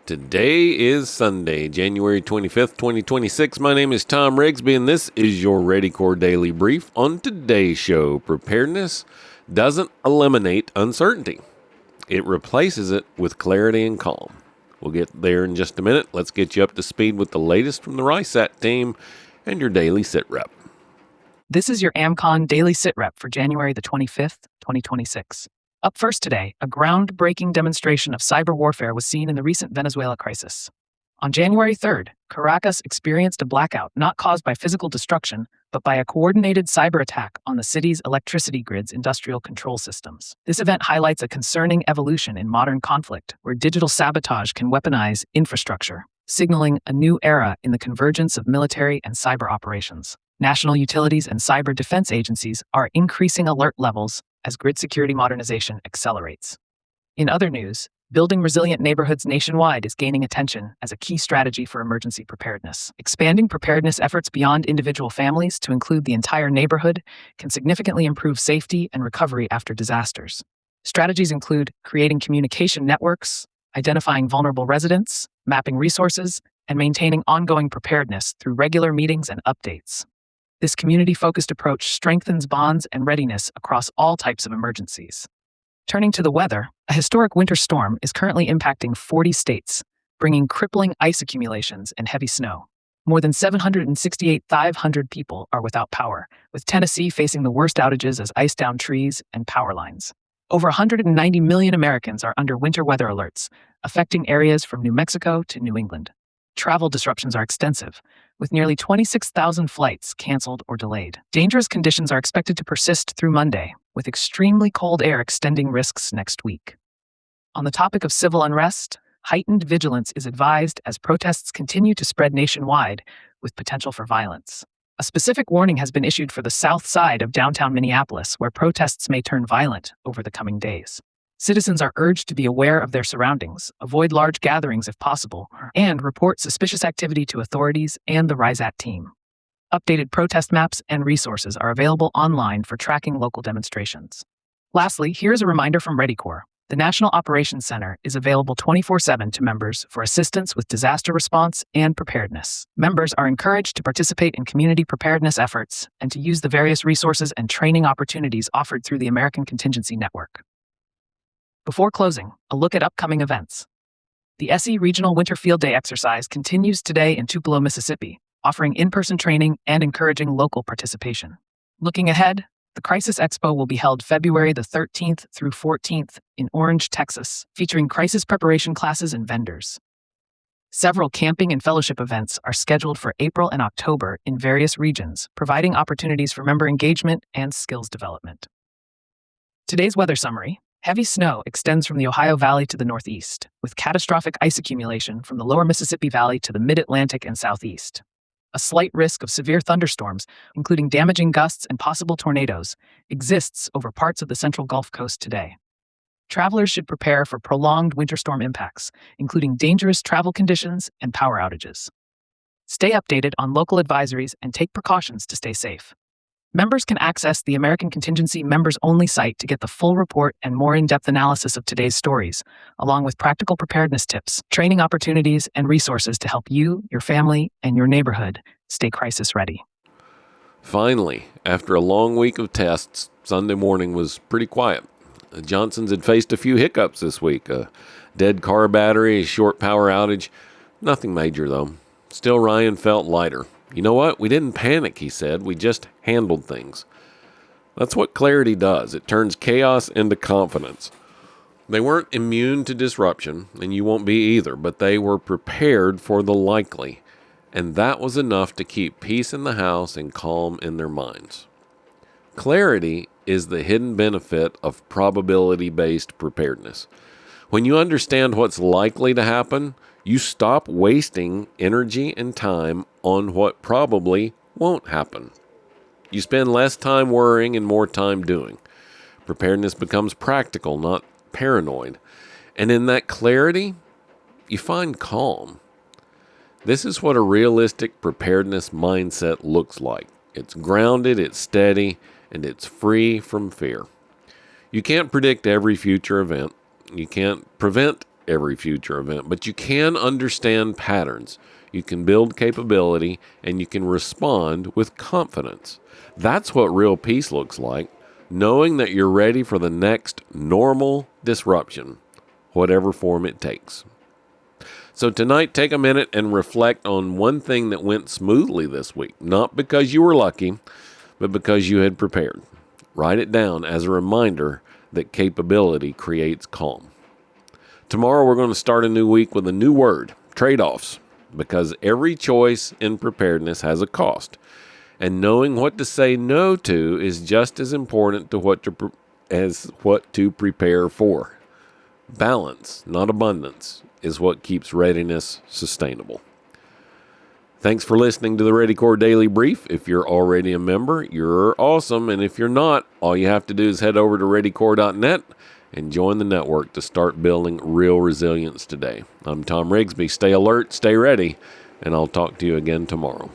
Today is Sunday, January 25th, 2026. My name is Tom Rigsby, and this is your ReadyCorps Daily Brief. On today's show, preparedness doesn't eliminate uncertainty. It replaces it with clarity and calm. We'll get there in just a minute. Let's get you up to speed with the latest from the RISAT team and your daily sit rep. This is your AmCon Daily Sit Rep for January the 25th, 2026. Up first today, a groundbreaking demonstration of cyber warfare was seen in the recent Venezuela crisis. On January 3rd, Caracas experienced a blackout not caused by physical destruction, but by a coordinated cyber attack on the city's electricity grid's industrial control systems. This event highlights a concerning evolution in modern conflict, where digital sabotage can weaponize infrastructure, signaling a new era in the convergence of military and cyber operations. National utilities and cyber defense agencies are increasing alert levels as grid security modernization accelerates. In other news, building resilient neighborhoods nationwide is gaining attention as a key strategy for emergency preparedness. Expanding preparedness efforts beyond individual families to include the entire neighborhood can significantly improve safety and recovery after disasters. Strategies include creating communication networks, identifying vulnerable residents, mapping resources, and maintaining ongoing preparedness through regular meetings and updates. This community-focused approach strengthens bonds and readiness across all types of emergencies. Turning to the weather, a historic winter storm is currently impacting 40 states, bringing crippling ice accumulations and heavy snow. More than 768,500 people are without power, with Tennessee facing the worst outages as ice down trees and power lines. Over 190 million Americans are under winter weather alerts, affecting areas from New Mexico to New England. Travel disruptions are extensive, with nearly 26,000 flights canceled or delayed. Dangerous conditions are expected to persist through Monday, with extremely cold air extending risks next week. On the topic of civil unrest, heightened vigilance is advised as protests continue to spread nationwide with potential for violence. A specific warning has been issued for the south side of downtown Minneapolis, where protests may turn violent over the coming days. Citizens are urged to be aware of their surroundings, avoid large gatherings if possible, and report suspicious activity to authorities and the RISAT team. Updated protest maps and resources are available online for tracking local demonstrations. Lastly, here's a reminder from ReadyCorps. The National Operations Center is available 24/7 to members for assistance with disaster response and preparedness. Members are encouraged to participate in community preparedness efforts and to use the various resources and training opportunities offered through the American Contingency Network. Before closing, a look at upcoming events. The SE Regional Winter Field Day exercise continues today in Tupelo, Mississippi, offering in-person training and encouraging local participation. Looking ahead, the Crisis Expo will be held February the 13th through 14th in Orange, Texas, featuring crisis preparation classes and vendors. Several camping and fellowship events are scheduled for April and October in various regions, providing opportunities for member engagement and skills development. Today's weather summary. Heavy snow extends from the Ohio Valley to the northeast, with catastrophic ice accumulation from the lower Mississippi Valley to the mid-Atlantic and southeast. A slight risk of severe thunderstorms, including damaging gusts and possible tornadoes, exists over parts of the central Gulf Coast today. Travelers should prepare for prolonged winter storm impacts, including dangerous travel conditions and power outages. Stay updated on local advisories and take precautions to stay safe. Members can access the American Contingency members-only site to get the full report and more in-depth analysis of today's stories, along with practical preparedness tips, training opportunities, and resources to help you, your family, and your neighborhood stay crisis ready. Finally, after a long week of tests, Sunday morning was pretty quiet. The Johnsons had faced a few hiccups this week. A dead car battery, a short power outage. Nothing major, though. Still, Ryan felt lighter. You know what? We didn't panic, he said. We just handled things. That's what clarity does. It turns chaos into confidence. They weren't immune to disruption, and you won't be either, but they were prepared for the likely. And that was enough to keep peace in the house and calm in their minds. Clarity is the hidden benefit of probability-based preparedness. When you understand what's likely to happen, you stop wasting energy and time on what probably won't happen. You spend less time worrying and more time doing. Preparedness becomes practical, not paranoid. And in that clarity, you find calm. This is what a realistic preparedness mindset looks like. It's grounded, it's steady, and it's free from fear. You can't predict every future event. You can't prevent every future event, but you can understand patterns. You can build capability, and you can respond with confidence. That's what real peace looks like, knowing that you're ready for the next normal disruption, whatever form it takes. So tonight, take a minute and reflect on one thing that went smoothly this week, not because you were lucky, but because you had prepared. Write it down as a reminder that capability creates calm. Tomorrow, we're going to start a new week with a new word, trade-offs, because every choice in preparedness has a cost. And knowing what to say no to is just as important to as what to prepare for. Balance, not abundance, is what keeps readiness sustainable. Thanks for listening to the Ready Corps Daily Brief. If you're already a member, you're awesome. And if you're not, all you have to do is head over to readycorps.net and join the network to start building real resilience today. I'm Tom Rigsby. Stay alert, stay ready, and I'll talk to you again tomorrow.